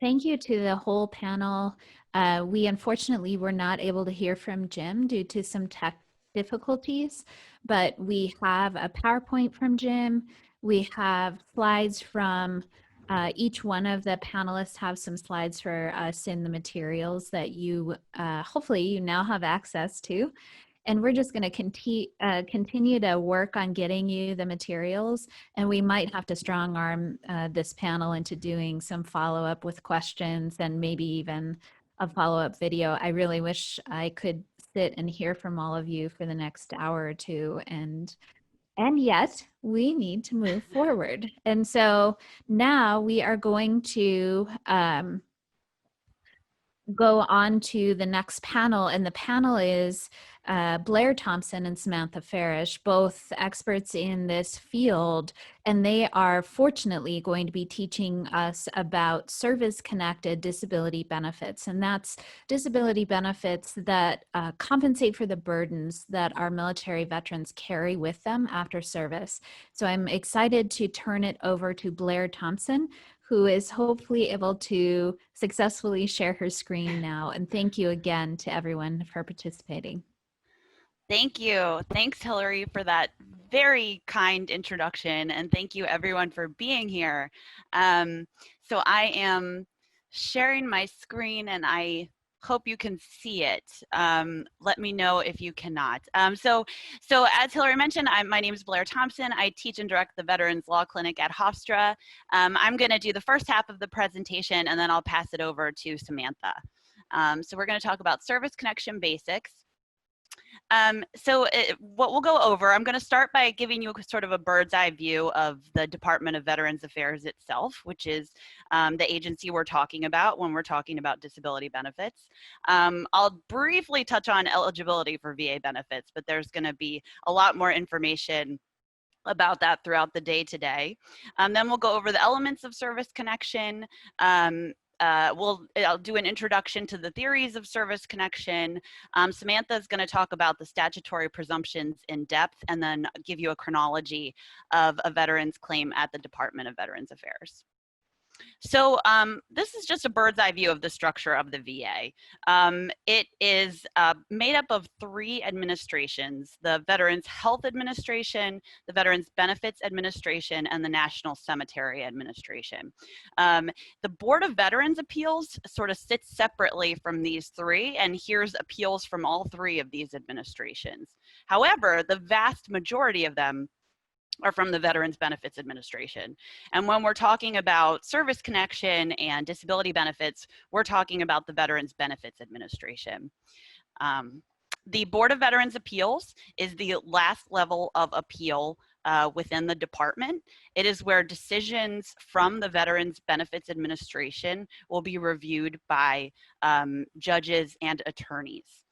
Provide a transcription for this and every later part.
Thank you to the whole panel. We unfortunately were not able to hear from Jim due to some tech difficulties, but we have a PowerPoint from Jim. We have slides from each one of the panelists have some slides for us in the materials that you hopefully you now have access to. And we're just going to continue to work on getting you the materials. And we might have to strong arm this panel into doing some follow-up with questions and maybe even a follow-up video. I really wish I could sit and hear from all of you for the next hour or two. And yet we need to move forward. And so now we are going to go on to the next panel, and the panel is Blair Thompson and Samantha Farish, both experts in this field, and they are fortunately going to be teaching us about service-connected disability benefits, and that's disability benefits that compensate for the burdens that our military veterans carry with them after service. So I'm excited to turn it over to Blair Thompson, who is hopefully able to successfully share her screen now. And thank you again to everyone for participating. Thank you. Thanks, Hillary, for that very kind introduction. And thank you everyone for being here. So I am sharing my screen and I hope you can see it. Let me know if you cannot. So as Hillary mentioned, my name is Blair Thompson. I teach and direct the Veterans Law Clinic at Hoftsra. I'm going to do the first half of the presentation and then I'll pass it over to Samantha. So we're going to talk about service connection basics. What we'll go over, I'm going to start by giving you sort of a bird's eye view of the Department of Veterans Affairs itself, which is the agency we're talking about when we're talking about disability benefits. I'll briefly touch on eligibility for VA benefits, but there's going to be a lot more information about that throughout the day today. Then we'll go over the elements of service connection. I'll do an introduction to the theories of service connection. Samantha is going to talk about the statutory presumptions in depth and then give you a chronology of a veteran's claim at the Department of Veterans Affairs. So this is just a bird's eye view of the structure of the VA. It is made up of 3 administrations: the Veterans Health Administration, the Veterans Benefits Administration, and the National Cemetery Administration. The Board of Veterans Appeals sort of sits separately from these 3 and hears appeals from all 3 of these administrations. However, the vast majority of them are from the Veterans Benefits Administration. And when we're talking about service connection and disability benefits, we're talking about the Veterans Benefits Administration. The Board of Veterans Appeals is the last level of appeal within the department. It is where decisions from the Veterans Benefits Administration will be reviewed by judges and attorneys.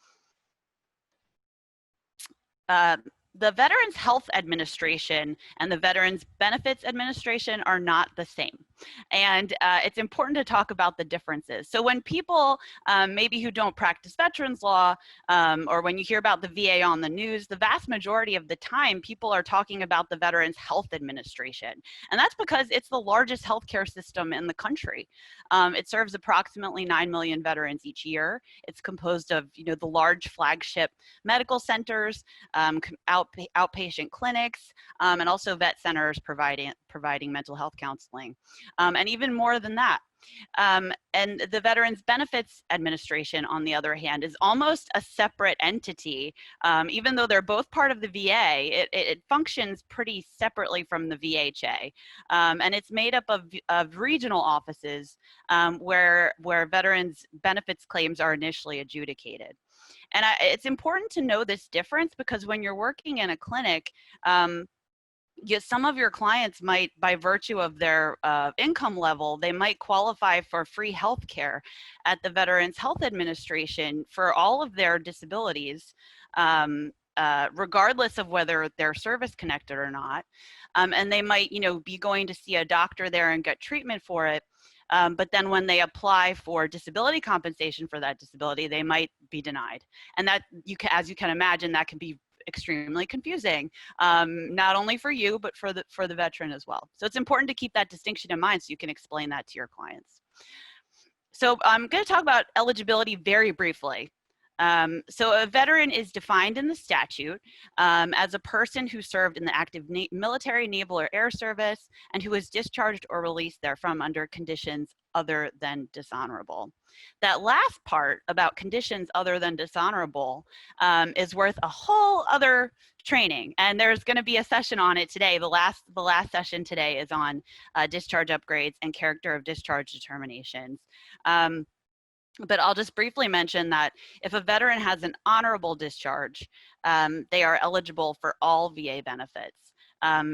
The Veterans Health Administration and the Veterans Benefits Administration are not the same. And it's important to talk about the differences. So when people, maybe who don't practice veterans law, or when you hear about the VA on the news, the vast majority of the time, people are talking about the Veterans Health Administration. And that's because it's the largest healthcare system in the country. It serves approximately 9 million veterans each year. It's composed of, the large flagship medical centers, outpatient clinics, and also vet centers providing mental health counseling, and even more than that. And the Veterans Benefits Administration, on the other hand, is almost a separate entity. Even though they're both part of the VA, it functions pretty separately from the VHA. And it's made up of regional offices where veterans benefits claims are initially adjudicated. And it's important to know this difference because when you're working in a clinic, some of your clients might, by virtue of their income level, they might qualify for free health care at the Veterans Health Administration for all of their disabilities, regardless of whether they're service connected or not. And they might, be going to see a doctor there and get treatment for it. But then when they apply for disability compensation for that disability, they might be denied. And that, as you can imagine, that can be extremely confusing, not only for you, but for the veteran as well. So it's important to keep that distinction in mind so you can explain that to your clients. So I'm going to talk about eligibility very briefly. So a veteran is defined in the statute as a person who served in the active military, naval, or air service, and who was discharged or released therefrom under conditions other than dishonorable. That last part about conditions other than dishonorable is worth a whole other training, and there's going to be a session on it today. The last session today is on discharge upgrades and character of discharge determinations. But I'll just briefly mention that if a veteran has an honorable discharge, they are eligible for all VA benefits.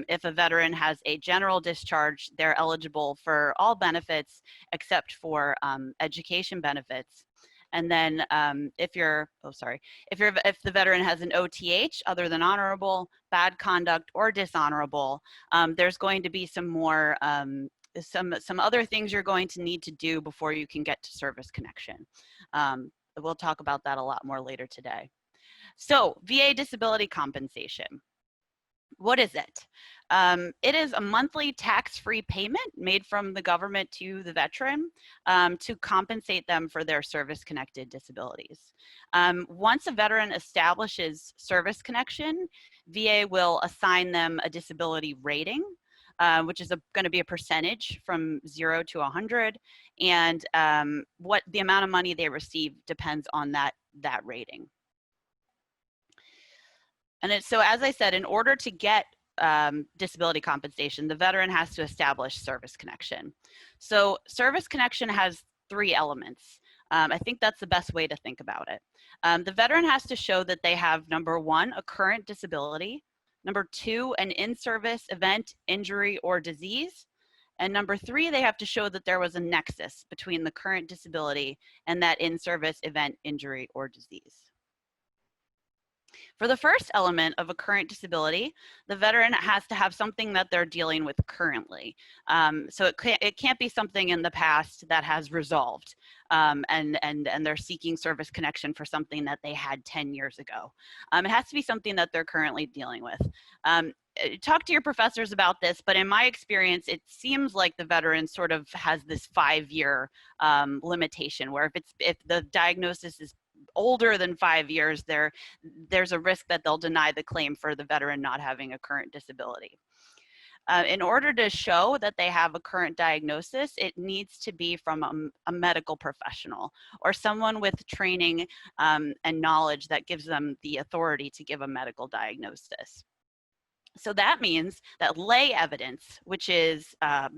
If a veteran has a general discharge, they're eligible for all benefits except for education benefits. And then if the veteran has an OTH other than honorable, bad conduct, or dishonorable, there's going to be some more some other things you're going to need to do before you can get to service connection. We'll talk about that a lot more later today. So VA disability compensation. What is it? It is a monthly tax-free payment made from the government to the veteran to compensate them for their service-connected disabilities. Once a veteran establishes service connection, VA will assign them a disability rating, which is going to be a percentage from 0 to 100, and what the amount of money they receive depends on that rating. And so, as I said, in order to get disability compensation, the veteran has to establish service connection. So service connection has 3 elements. I think that's the best way to think about it. The veteran has to show that they have, number 1, a current disability, number 2, an in-service event, injury, or disease, and number 3, they have to show that there was a nexus between the current disability and that in-service event, injury, or disease. For the first element of a current disability, the veteran has to have something that they're dealing with currently. So it can't be something in the past that has resolved and they're seeking service connection for something that they had 10 years ago. It has to be something that they're currently dealing with. Talk to your professors about this, but in my experience, it seems like the veteran sort of has this 5-year limitation where if the diagnosis is older than 5 years, there's a risk that they'll deny the claim for the veteran not having a current disability. In order to show that they have a current diagnosis, it needs to be from a medical professional or someone with training and knowledge that gives them the authority to give a medical diagnosis. So that means that lay evidence, which is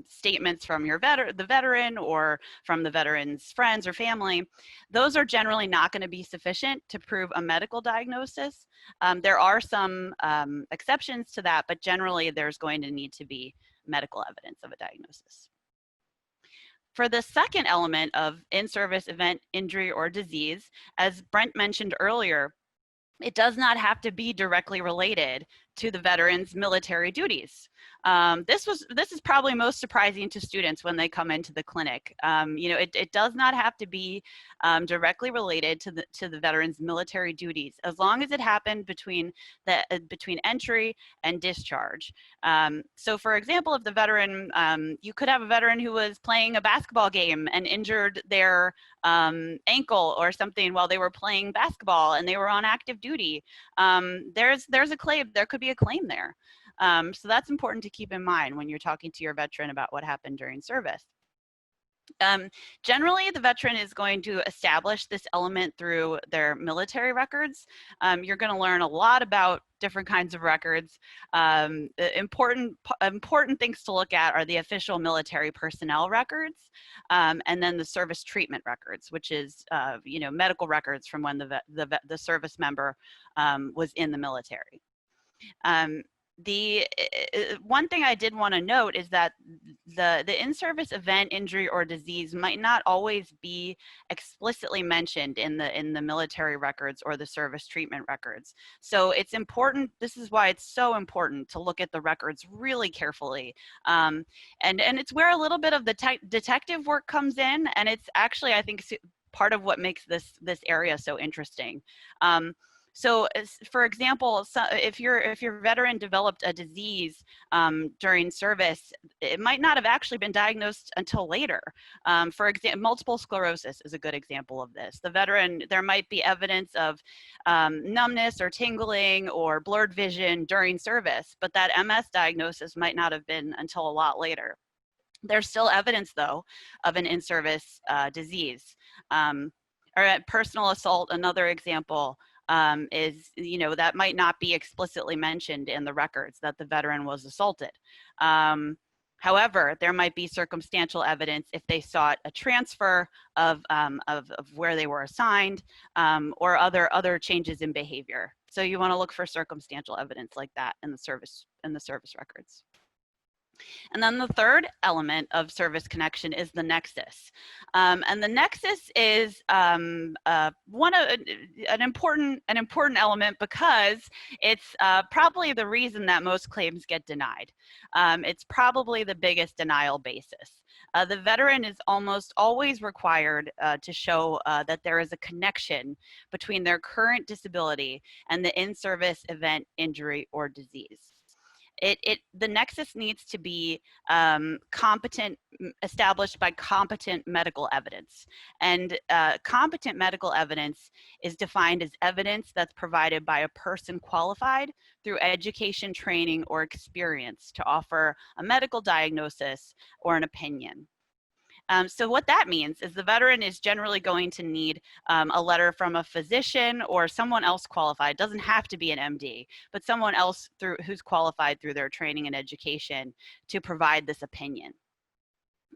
statements from the veteran or from the veteran's friends or family, those are generally not going to be sufficient to prove a medical diagnosis. There are some exceptions to that, but generally there's going to need to be medical evidence of a diagnosis. For the second element of in-service event, injury, or disease, as Brent mentioned earlier, it does not have to be directly related to the veteran's military duties. This is probably most surprising to students when they come into the clinic. It does not have to be directly related to the veteran's military duties, as long as it happened between entry and discharge. So, for example, if the veteran, you could have a veteran who was playing a basketball game and injured their ankle or something while they were playing basketball and they were on active duty. There's a claim. There could be a claim there. So that's important to keep in mind when you're talking to your veteran about what happened during service. Generally, the veteran is going to establish this element through their military records. You're going to learn a lot about different kinds of records. Important things to look at are the official military personnel records, and then the service treatment records, which is medical records from when the service member was in the military. The one thing I did want to note is that the in-service event, injury, or disease might not always be explicitly mentioned in the military records or the service treatment records. So it's important. This is why it's so important to look at the records really carefully, and it's where a little bit of the detective work comes in, and it's actually, I think, part of what makes this area so interesting. So for example, if your veteran developed a disease during service, it might not have actually been diagnosed until later. For example, multiple sclerosis is a good example of this. The veteran, there might be evidence of numbness or tingling or blurred vision during service, but that MS diagnosis might not have been until a lot later. There's still evidence, though, of an in-service disease. Or personal assault, another example, is, that might not be explicitly mentioned in the records that the veteran was assaulted. However, there might be circumstantial evidence if they sought a transfer of where they were assigned, or other changes in behavior. So you want to look for circumstantial evidence like that in the service records. And then the third element of service connection is the nexus. And the nexus is an important element because it's probably the reason that most claims get denied. It's probably the biggest denial basis. The veteran is almost always required to show that there is a connection between their current disability and the in-service event, injury, or disease. The nexus needs to be established by competent medical evidence. And competent medical evidence is defined as evidence that's provided by a person qualified through education, training, or experience to offer a medical diagnosis or an opinion. So what that means is the veteran is generally going to need a letter from a physician or someone else qualified. It doesn't have to be an MD, but someone else who's qualified through their training and education to provide this opinion.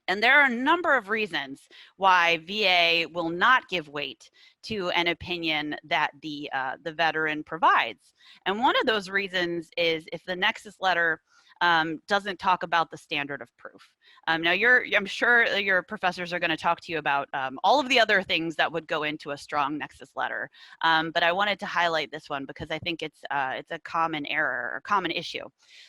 And there are a number of reasons why VA will not give weight to an opinion that the veteran provides. And one of those reasons is if the Nexus letter doesn't talk about the standard of proof. Now, I'm sure your professors are going to talk to you about all of the other things that would go into a strong Nexus letter, but I wanted to highlight this one because I think it's a common error or common issue.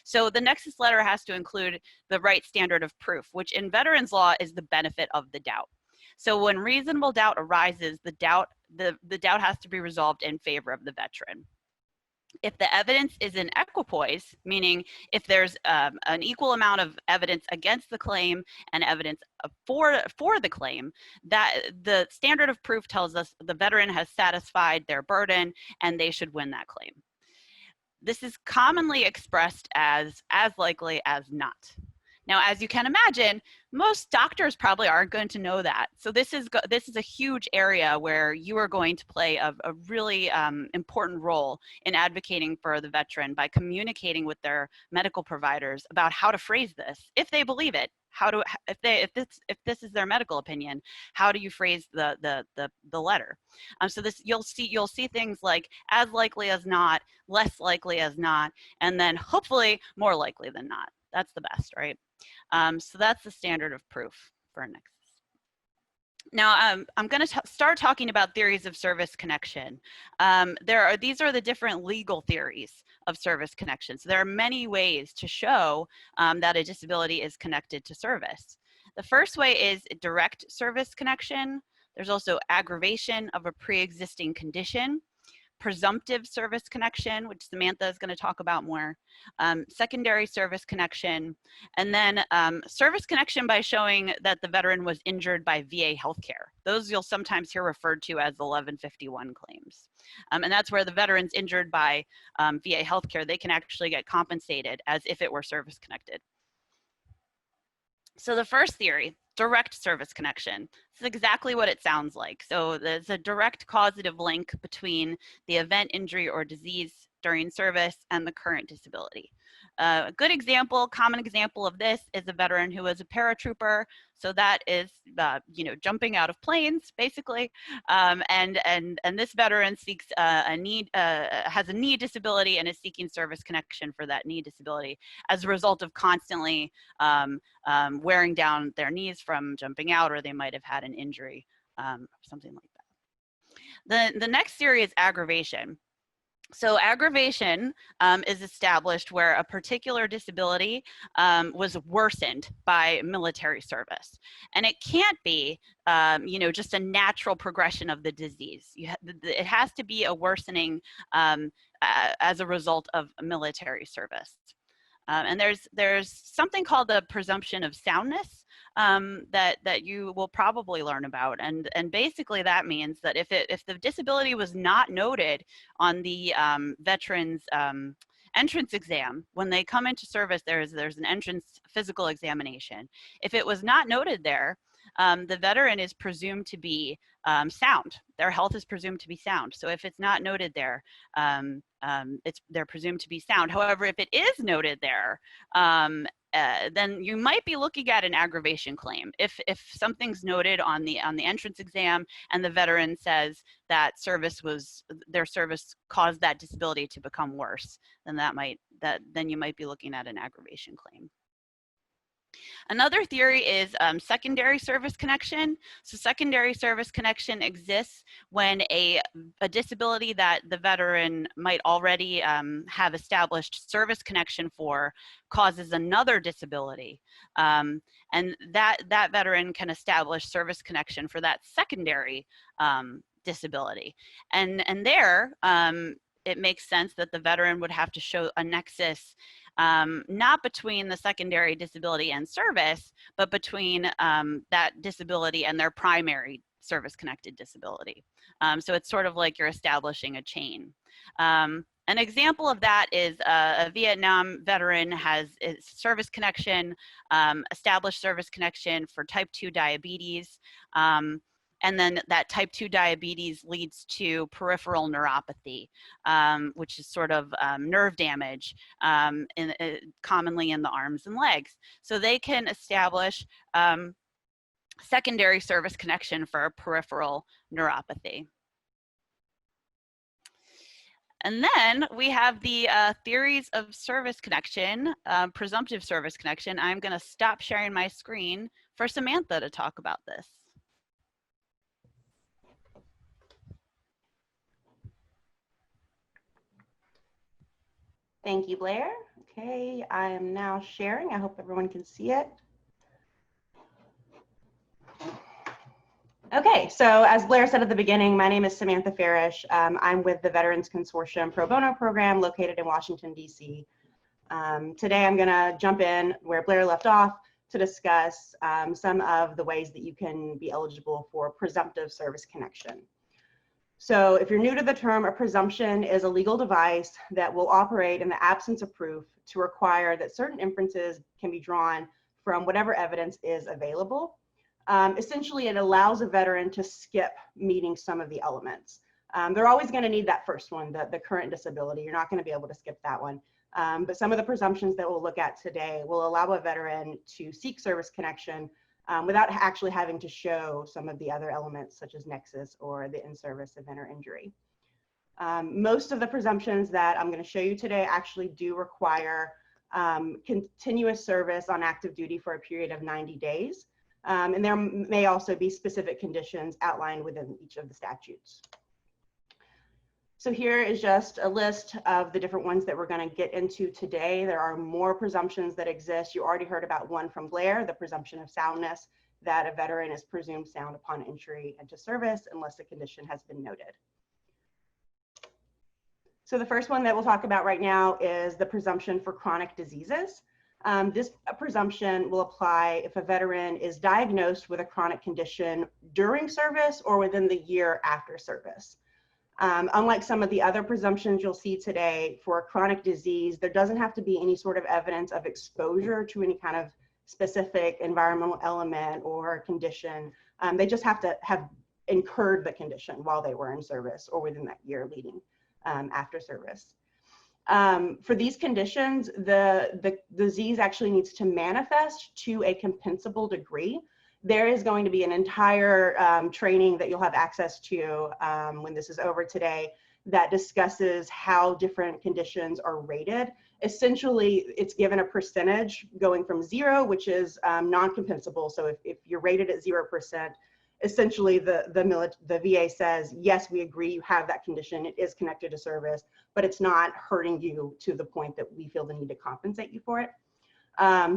So the Nexus letter has to include the right standard of proof, which in veterans law is the benefit of the doubt. So when reasonable doubt arises, the doubt has to be resolved in favor of the veteran. If the evidence is in equipoise, meaning if there's an equal amount of evidence against the claim and evidence for the claim, that the standard of proof tells us the veteran has satisfied their burden and they should win that claim. This is commonly expressed as likely as not. Now, as you can imagine, most doctors probably aren't going to know that. So this is a huge area where you are going to play a really important role in advocating for the veteran by communicating with their medical providers about how to phrase this, if they believe it. If this is their medical opinion, how do you phrase the letter? So you'll see things like as likely as not, less likely as not, and then hopefully more likely than not. That's the best, right? So that's the standard of proof for Nexus. Now, I'm going to start talking about theories of service connection. These are the different legal theories of service connection. So there are many ways to show that a disability is connected to service. The first way is direct service connection. There's also aggravation of a pre-existing condition, presumptive service connection, which Samantha is going to talk about more, secondary service connection, and then service connection by showing that the veteran was injured by VA healthcare. Those you'll sometimes hear referred to as 1151 claims. And that's where the veteran's injured by VA healthcare, they can actually get compensated as if it were service connected. So the first theory, direct service connection. This is exactly what it sounds like. So there's a direct causative link between the event, injury, or disease during service and the current disability. A good example, common example of this is a veteran who was a paratrooper. So that is, jumping out of planes, basically. And this veteran seeks has a knee disability and is seeking service connection for that knee disability as a result of constantly wearing down their knees from jumping out, or they might have had an injury, something like that. The next theory is aggravation. So aggravation is established where a particular disability was worsened by military service. And it can't be, just a natural progression of the disease. It has to be a worsening as a result of military service. And there's something called the presumption of soundness that you will probably learn about, and basically that means that if the disability was not noted on the veteran's entrance exam when they come into service, there's an entrance physical examination. If it was not noted there, the veteran is presumed to be sound. Their health is presumed to be sound. So if it's not noted there, they're presumed to be sound. However, if it is noted there, then you might be looking at an aggravation claim. If something's noted on the entrance exam and the veteran says that their service caused that disability to become worse, then you might be looking at an aggravation claim. Another theory is secondary service connection. So secondary service connection exists when a disability that the veteran might already have established service connection for causes another disability. And that veteran can establish service connection for that secondary disability. And there, it makes sense that the veteran would have to show a nexus not between the secondary disability and service, but between that disability and their primary service-connected disability. So it's sort of like you're establishing a chain. An example of that is a Vietnam veteran has service connection, established service connection for type 2 diabetes. And then that type 2 diabetes leads to peripheral neuropathy, which is sort of nerve damage commonly in the arms and legs. So they can establish secondary service connection for peripheral neuropathy. And then we have the theories of service connection, presumptive service connection. I'm going to stop sharing my screen for Samantha to talk about this. Thank you, Blair. Okay, I am now sharing. I hope everyone can see it. Okay, so as Blair said at the beginning, my name is Samantha Farish. I'm with the Veterans Consortium Pro Bono program located in Washington, D.C. Today I'm going to jump in where Blair left off to discuss some of the ways that you can be eligible for presumptive service connection. So if you're new to the term, a presumption is a legal device that will operate in the absence of proof to require that certain inferences can be drawn from whatever evidence is available. Essentially, it allows a veteran to skip meeting some of the elements. They're always going to need that first one, the current disability. You're not going to be able to skip that one. But some of the presumptions that we'll look at today will allow a veteran to seek service connection without actually having to show some of the other elements such as nexus or the in-service event or injury. Most of the presumptions that I'm going to show you today actually do require continuous service on active duty for a period of 90 days. And there may also be specific conditions outlined within each of the statutes. So here is just a list of the different ones that we're going to get into today. There are more presumptions that exist. You already heard about one from Blair, the presumption of soundness, that a veteran is presumed sound upon entry into service unless a condition has been noted. So the first one that we'll talk about right now is the presumption for chronic diseases. This presumption will apply if a veteran is diagnosed with a chronic condition during service or within the year after service. Unlike some of the other presumptions you'll see today, for a chronic disease, there doesn't have to be any sort of evidence of exposure to any kind of specific environmental element or condition. They just have to have incurred the condition while they were in service or within that year leading after service. For these conditions, the disease actually needs to manifest to a compensable degree. There is going to be an entire training that you'll have access to when this is over today that discusses how different conditions are rated. Essentially, it's given a percentage going from 0, which is non-compensable. So if you're rated at 0%, essentially the VA says, yes, we agree you have that condition, it is connected to service, but it's not hurting you to the point that we feel the need to compensate you for it.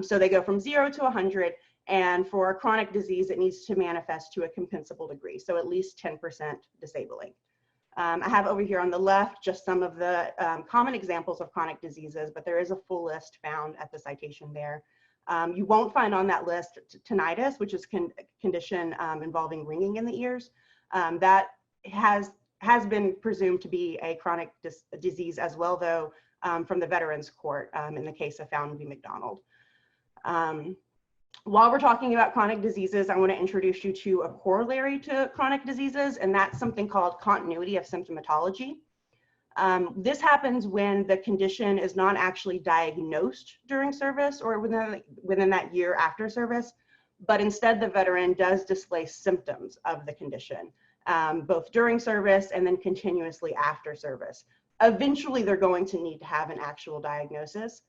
So they go from 0 to 100, and for a chronic disease, it needs to manifest to a compensable degree, so at least 10% disabling. I have over here on the left just some of the common examples of chronic diseases, but there is a full list found at the citation there. You won't find on that list tinnitus, which is a condition involving ringing in the ears. That has been presumed to be a chronic disease as well, though, from the Veterans Court in the case of Fountain v. McDonald. While we're talking about chronic diseases, I want to introduce you to a corollary to chronic diseases, and that's something called continuity of symptomatology. This happens when the condition is not actually diagnosed during service or within that year after service, but instead the veteran does display symptoms of the condition, both during service and then continuously after service. Eventually, they're going to need to have an actual diagnosis.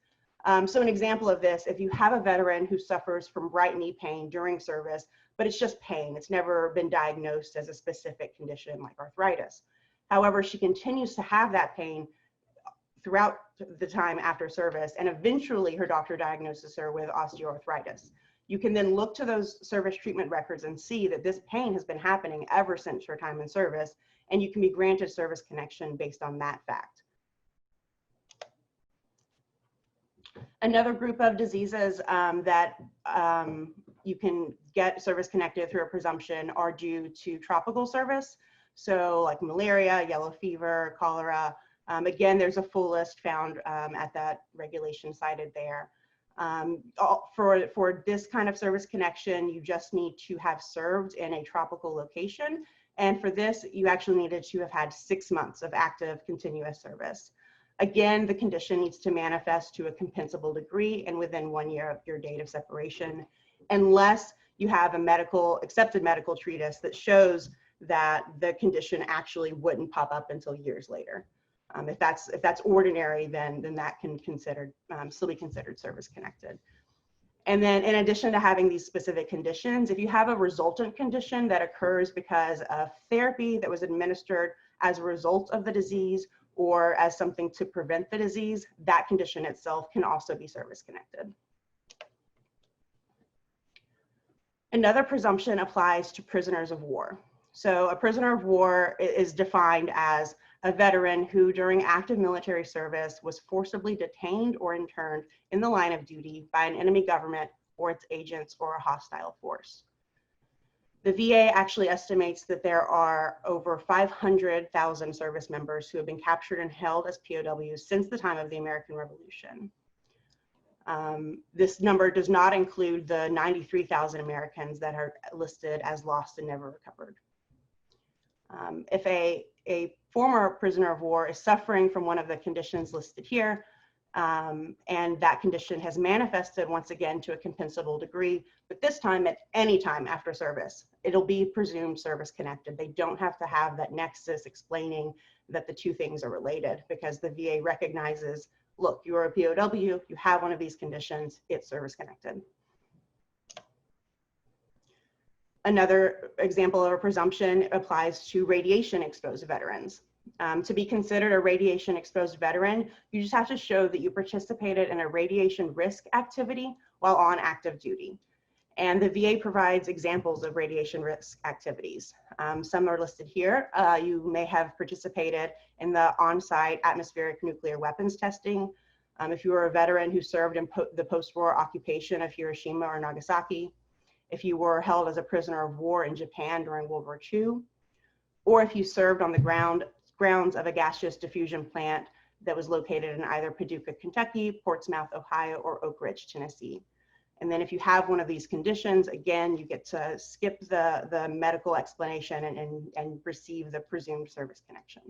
So an example of this, if you have a veteran who suffers from right knee pain during service, but it's just pain, it's never been diagnosed as a specific condition like arthritis. However, she continues to have that pain throughout the time after service, and eventually her doctor diagnoses her with osteoarthritis. You can then look to those service treatment records and see that this pain has been happening ever since her time in service, and you can be granted service connection based on that fact. Another group of diseases that you can get service connected through a presumption are due to tropical service. So like malaria, yellow fever, cholera. Again, there's a full list found at that regulation cited there. For this kind of service connection, you just need to have served in a tropical location. And for this, you actually needed to have had 6 months of active continuous service. Again, the condition needs to manifest to a compensable degree and within 1 year of your date of separation, unless you have a accepted medical treatise that shows that the condition actually wouldn't pop up until years later. If that's ordinary, then that can still be considered service connected. And then in addition to having these specific conditions, if you have a resultant condition that occurs because of therapy that was administered as a result of the disease or as something to prevent the disease, that condition itself can also be service connected. Another presumption applies to prisoners of war. So a prisoner of war is defined as a veteran who during active military service was forcibly detained or interned in the line of duty by an enemy government or its agents or a hostile force. The VA actually estimates that there are over 500,000 service members who have been captured and held as POWs since the time of the American Revolution. This number does not include the 93,000 Americans that are listed as lost and never recovered. If a former prisoner of war is suffering from one of the conditions listed here, and that condition has manifested once again to a compensable degree, but this time at any time after service, it'll be presumed service connected. They don't have to have that nexus explaining that the two things are related, because the VA recognizes, look, you're a POW, you have one of these conditions, it's service connected. Another example of a presumption applies to radiation exposed veterans. To be considered a radiation exposed veteran, you just have to show that you participated in a radiation risk activity while on active duty. And the VA provides examples of radiation risk activities. Some are listed here. You may have participated in the on-site atmospheric nuclear weapons testing. If you were a veteran who served in the post-war occupation of Hiroshima or Nagasaki, if you were held as a prisoner of war in Japan during World War II, or if you served on the grounds of a gaseous diffusion plant that was located in either Paducah, Kentucky, Portsmouth, Ohio, or Oak Ridge, Tennessee. And then if you have one of these conditions, again, you get to skip the medical explanation and receive the presumed service connection.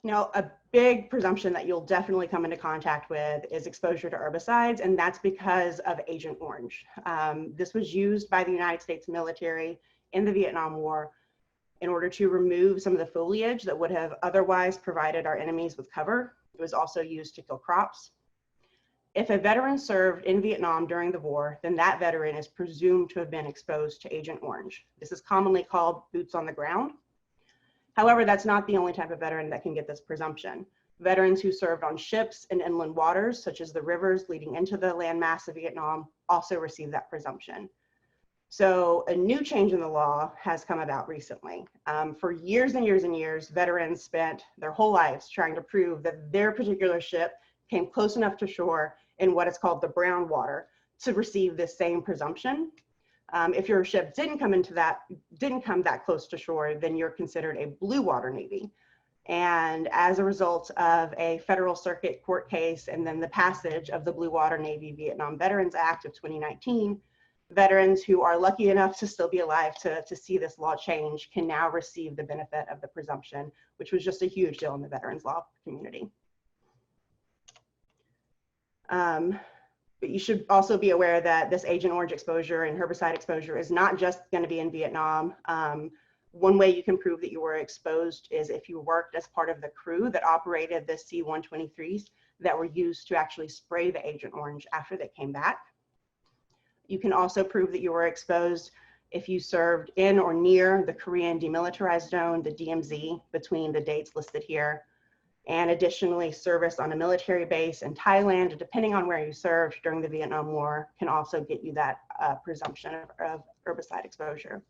Now, a big presumption that you'll definitely come into contact with is exposure to herbicides, and that's because of Agent Orange. This was used by the United States military in the Vietnam War in order to remove some of the foliage that would have otherwise provided our enemies with cover. It was also used to kill crops. If a veteran served in Vietnam during the war, then that veteran is presumed to have been exposed to Agent Orange. This is commonly called boots on the ground. However, that's not the only type of veteran that can get this presumption. Veterans who served on ships in inland waters, such as the rivers leading into the landmass of Vietnam, also receive that presumption. So a new change in the law has come about recently. For years and years and years, veterans spent their whole lives trying to prove that their particular ship came close enough to shore in what is called the brown water to receive this same presumption. If your ship didn't come that close to shore, then you're considered a blue water Navy. And as a result of a federal circuit court case and then the passage of the Blue Water Navy Vietnam Veterans Act of 2019, veterans who are lucky enough to still be alive to see this law change can now receive the benefit of the presumption, which was just a huge deal in the veterans law community. But you should also be aware that this Agent Orange exposure and herbicide exposure is not just going to be in Vietnam. One way you can prove that you were exposed is if you worked as part of the crew that operated the C-123s that were used to actually spray the Agent Orange after they came back. You can also prove that you were exposed if you served in or near the Korean Demilitarized Zone, the DMZ, between the dates listed here. And additionally, service on a military base in Thailand, depending on where you served during the Vietnam War, can also get you that presumption of herbicide exposure.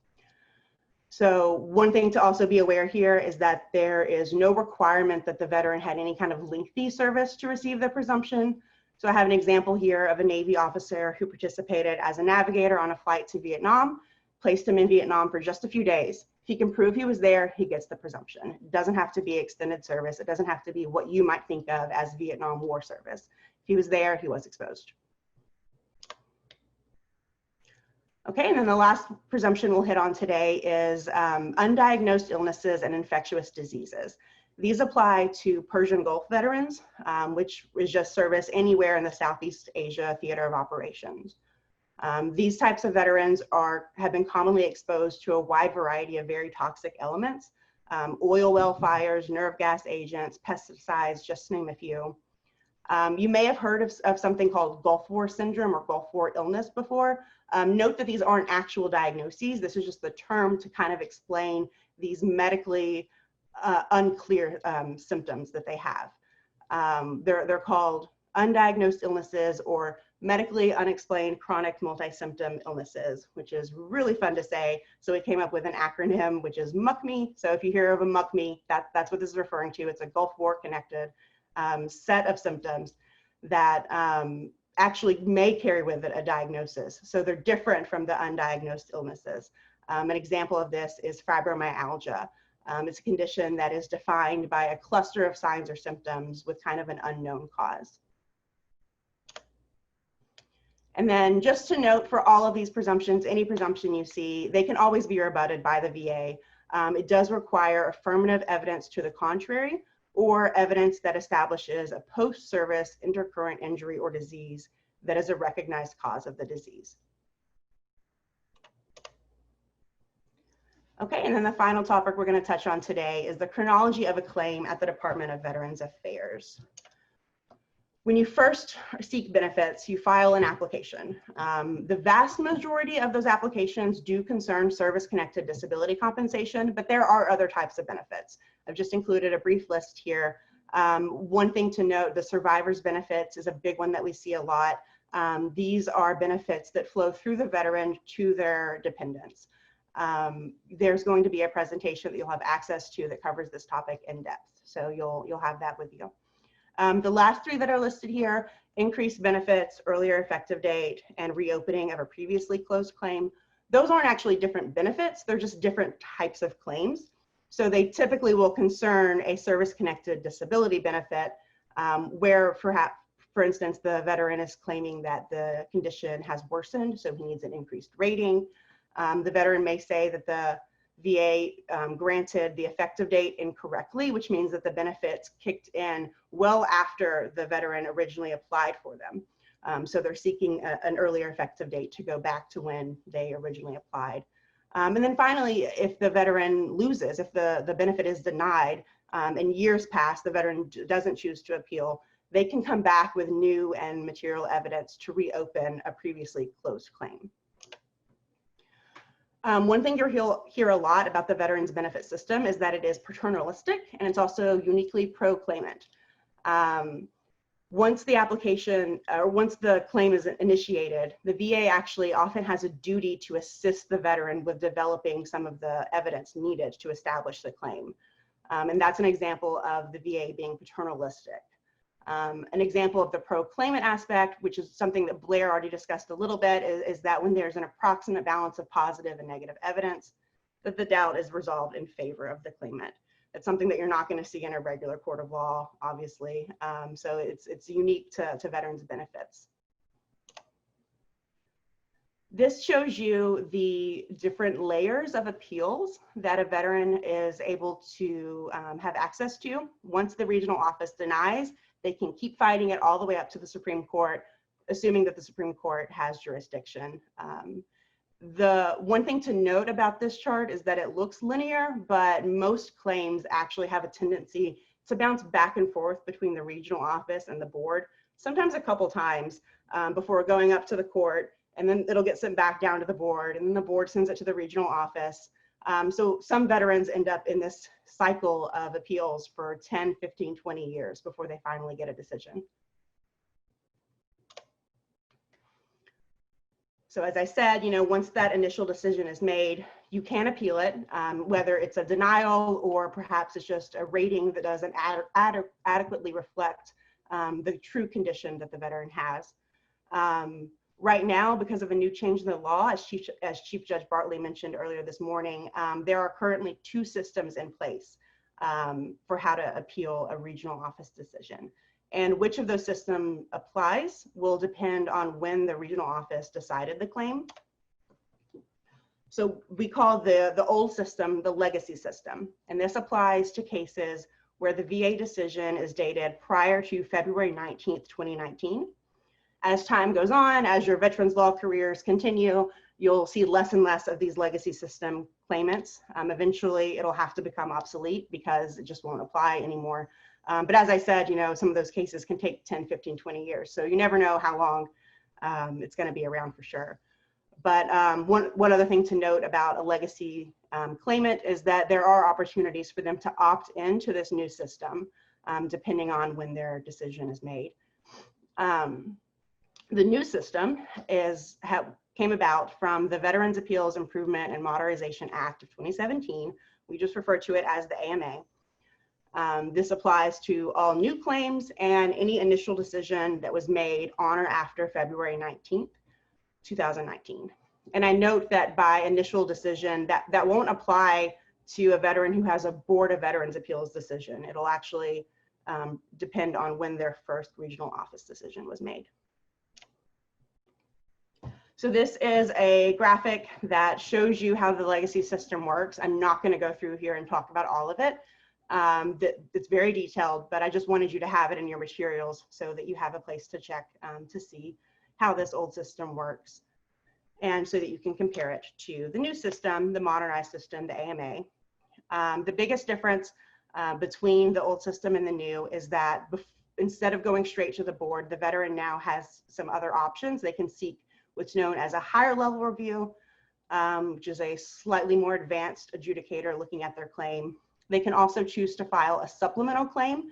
So one thing to also be aware here is that there is no requirement that the veteran had any kind of lengthy service to receive the presumption. So I have an example here of a Navy officer who participated as a navigator on a flight to Vietnam, placed him in Vietnam for just a few days. If he can prove he was there, he gets the presumption. It doesn't have to be extended service. It doesn't have to be what you might think of as Vietnam War service. If he was there, he was exposed. Okay, and then the last presumption we'll hit on today is undiagnosed illnesses and infectious diseases. These apply to Persian Gulf veterans, which is just service anywhere in the Southeast Asia theater of operations. These types of veterans have been commonly exposed to a wide variety of very toxic elements, oil well fires, nerve gas agents, pesticides, just to name a few. You may have heard of something called Gulf War syndrome or Gulf War illness before. Note that these aren't actual diagnoses. This is just the term to kind of explain these medically unclear symptoms that they have. They're called undiagnosed illnesses or medically unexplained chronic multi-symptom illnesses, which is really fun to say. So we came up with an acronym, which is MUCME. So if you hear of a MUCME, that's what this is referring to. It's a Gulf War connected set of symptoms that actually may carry with it a diagnosis. So they're different from the undiagnosed illnesses. An example of this is fibromyalgia. It's a condition that is defined by a cluster of signs or symptoms with kind of an unknown cause. And then just to note, for all of these presumptions, any presumption you see, they can always be rebutted by the VA. It does require affirmative evidence to the contrary, or evidence that establishes a post-service intercurrent injury or disease that is a recognized cause of the disease. Okay, and then the final topic we're going to touch on today is the chronology of a claim at the Department of Veterans Affairs. When you first seek benefits, you file an application. The vast majority of those applications do concern service-connected disability compensation, but there are other types of benefits. I've just included a brief list here. One thing to note, the survivor's benefits is a big one that we see a lot. These are benefits that flow through the veteran to their dependents. There's going to be a presentation that you'll have access to that covers this topic in depth. So you'll have that with you. The last three that are listed here, increased benefits, earlier effective date, and reopening of a previously closed claim, those aren't actually different benefits, they're just different types of claims. So they typically will concern a service-connected disability benefit where perhaps, for instance, the veteran is claiming that the condition has worsened, so he needs an increased rating. The veteran may say that the VA granted the effective date incorrectly, which means that the benefits kicked in well after the veteran originally applied for them. So they're seeking an earlier effective date to go back to when they originally applied. And then finally, if the veteran loses, if the benefit is denied and years pass, the veteran doesn't choose to appeal, they can come back with new and material evidence to reopen a previously closed claim. One thing you'll hear a lot about the Veterans Benefit System is that it is paternalistic, and it's also uniquely pro-claimant. Once the application, or once the claim is initiated, the VA actually often has a duty to assist the veteran with developing some of the evidence needed to establish the claim. And that's an example of the VA being paternalistic. An example of the pro-claimant aspect, which is something that Blair already discussed a little bit, is that when there's an approximate balance of positive and negative evidence, that the doubt is resolved in favor of the claimant. It's something that you're not going to see in a regular court of law, obviously. So it's unique to veterans benefits. This shows you the different layers of appeals that a veteran is able to have access to. Once the regional office denies, they can keep fighting it all the way up to the Supreme Court, assuming that the Supreme Court has jurisdiction. The one thing to note about this chart is that it looks linear, but most claims actually have a tendency to bounce back and forth between the regional office and the board, sometimes a couple times before going up to the court, and then it'll get sent back down to the board, and then the board sends it to the regional office. So some veterans end up in this cycle of appeals for 10, 15, 20 years before they finally get a decision. So as I said, once that initial decision is made, you can appeal it, whether it's a denial or perhaps it's just a rating that doesn't adequately reflect the true condition that the veteran has. Right now, because of a new change in the law, as Chief Judge Bartley mentioned earlier this morning, there are currently 2 systems in place for how to appeal a regional office decision. And which of those systems applies will depend on when the regional office decided the claim. So we call the old system the legacy system. And this applies to cases where the VA decision is dated prior to February 19th, 2019. As time goes on, as your veterans law careers continue, you'll see less and less of these legacy system claimants. Eventually, it'll have to become obsolete because it just won't apply anymore. But as I said, some of those cases can take 10, 15, 20 years. So you never know how long it's going to be around for sure. But one other thing to note about a legacy claimant is that there are opportunities for them to opt into this new system, depending on when their decision is made. The new system came about from the Veterans Appeals Improvement and Modernization Act of 2017. We just refer to it as the AMA. This applies to all new claims and any initial decision that was made on or after February 19th, 2019. And I note that by initial decision, that won't apply to a veteran who has a Board of Veterans Appeals decision. It'll actually depend on when their first regional office decision was made. So this is a graphic that shows you how the legacy system works. I'm not going to go through here and talk about all of it. It's very detailed, but I just wanted you to have it in your materials so that you have a place to check to see how this old system works, and so that you can compare it to the new system, the modernized system, the AMA. The biggest difference between the old system and the new is that instead of going straight to the board, the veteran now has some other options. They can seek what's known as a higher level review, which is a slightly more advanced adjudicator looking at their claim. They can also choose to file a supplemental claim,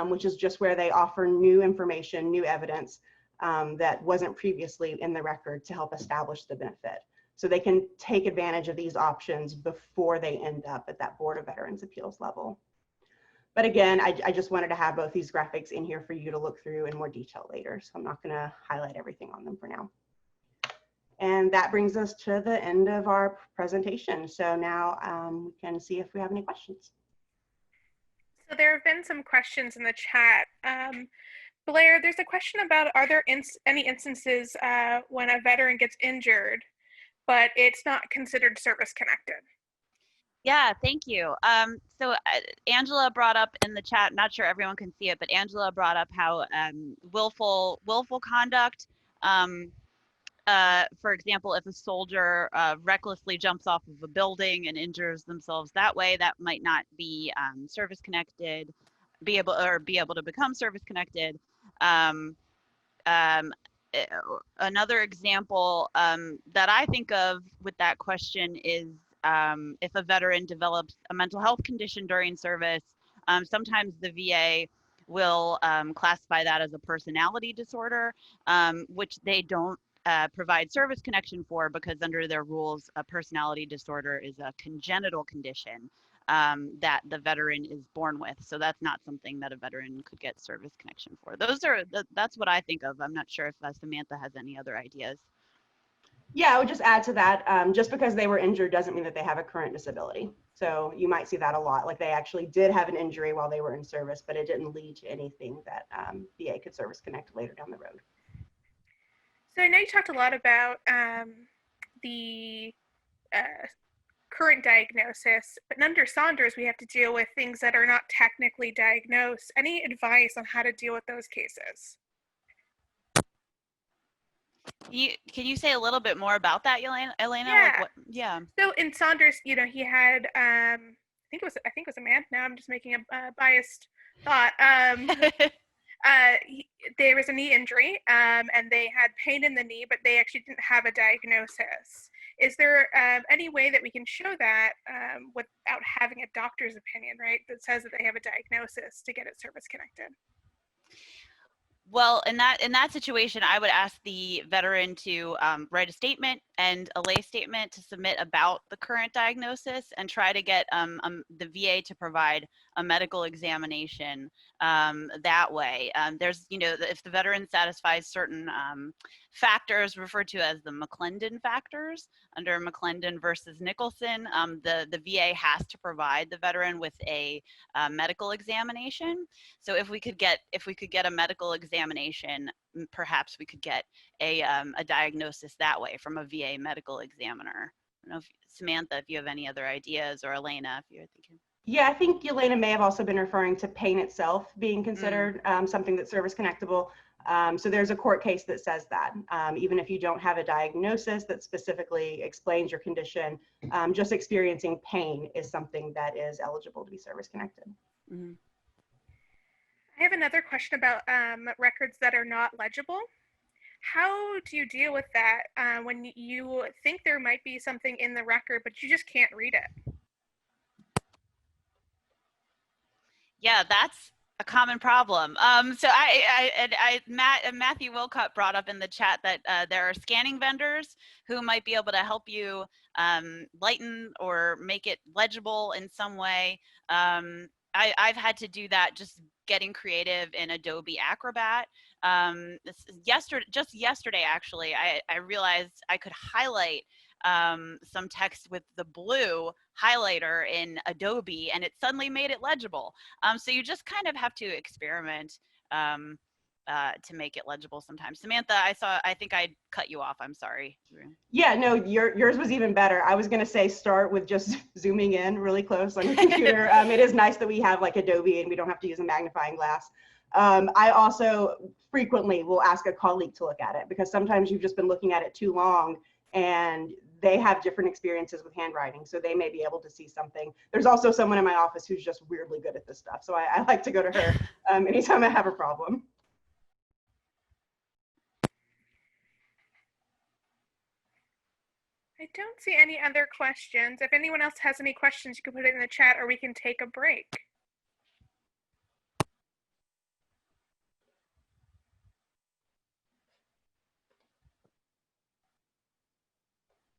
which is just where they offer new information, new evidence that wasn't previously in the record to help establish the benefit. So they can take advantage of these options before they end up at that Board of Veterans Appeals level. But again, I just wanted to have both these graphics in here for you to look through in more detail later. So I'm not going to highlight everything on them for now. And that brings us to the end of our presentation. So now we can see if we have any questions. So there have been some questions in the chat. Blair, there's a question about, are there any instances when a veteran gets injured, but it's not considered service connected? Yeah, thank you. So Angela brought up in the chat, not sure everyone can see it, but Angela brought up how willful conduct, for example, if a soldier recklessly jumps off of a building and injures themselves that way, that might not be service connected, be able to become service connected. Um, um, eh, Another example that I think of with that question is if a veteran develops a mental health condition during service, sometimes the VA will classify that as a personality disorder, which they don't provide service connection for, because under their rules, a personality disorder is a congenital condition that the veteran is born with. So that's not something that a veteran could get service connection for. That's what I think of. I'm not sure if Samantha has any other ideas. Yeah, I would just add to that, just because they were injured doesn't mean that they have a current disability. So you might see that a lot, like they actually did have an injury while they were in service, but it didn't lead to anything that VA could service connect later down the road. So I know you talked a lot about the current diagnosis, but under Saunders, we have to deal with things that are not technically diagnosed. Any advice on how to deal with those cases? Can you say a little bit more about that, Elena? Yeah. Like what? Yeah. So in Saunders, you know, he had I think it was a man. Now I'm just making a biased thought. There was a knee injury, and they had pain in the knee, but they actually didn't have a diagnosis. Is there any way that we can show that without having a doctor's opinion, right, that says that they have a diagnosis to get it service connected? Well, in that situation, I would ask the veteran to write a statement and a lay statement to submit about the current diagnosis, and try to get the VA to provide a medical examination that way. There's, you know, if the veteran satisfies certain factors referred to as the McClendon factors under McClendon versus Nicholson, the VA has to provide the veteran with a medical examination. So if we could get a medical examination, perhaps we could get a diagnosis that way from a VA medical examiner. I don't know if Samantha, if you have any other ideas, or Elena, if you're thinking. Yeah, I think Elena may have also been referring to pain itself being considered something that's service connectable. So there's a court case that says that even if you don't have a diagnosis that specifically explains your condition, just experiencing pain is something that is eligible to be service connected. Mm-hmm. I have another question about records that are not legible. How do you deal with that when you think there might be something in the record, but you just can't read it? Yeah, that's a common problem. So Matthew Wilcott brought up in the chat that there are scanning vendors who might be able to help you lighten or make it legible in some way. I've had to do that, just getting creative in Adobe Acrobat. Just yesterday, actually, I realized I could highlight some text with the blue highlighter in Adobe, and it suddenly made it legible. So you just kind of have to experiment to make it legible sometimes. Samantha, I think I cut you off. I'm sorry. Yeah, no, yours was even better. I was going to say start with just zooming in really close on your computer. It is nice that we have like Adobe and we don't have to use a magnifying glass. I also frequently will ask a colleague to look at it, because sometimes you've just been looking at it too long and they have different experiences with handwriting, so they may be able to see something. There's also someone in my office who's just weirdly good at this stuff, so I like to go to her anytime I have a problem. I don't see any other questions. If anyone else has any questions, you can put it in the chat, or we can take a break.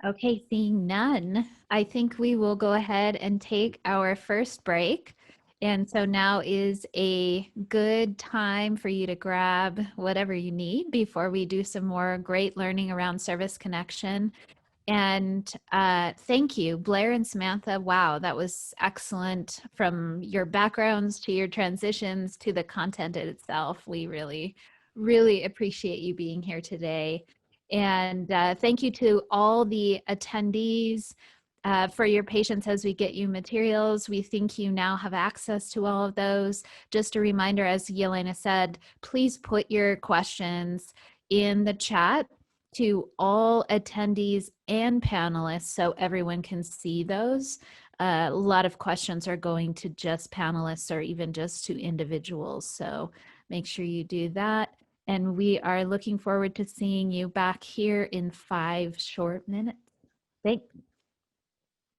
Okay, seeing none, I think we will go ahead and take our first break. And so now is a good time for you to grab whatever you need before we do some more great learning around service connection. And thank you, Blair and Samantha. Wow, that was excellent, from your backgrounds to your transitions to the content itself. We really, really appreciate you being here today. And thank you to all the attendees for your patience as we get you materials. We think you now have access to all of those. Just a reminder, as Yelena said, please put your questions in the chat to all attendees and panelists so everyone can see those. A lot of questions are going to just panelists or even just to individuals. So make sure you do that. And we are looking forward to seeing you back here in 5 short minutes. Thanks.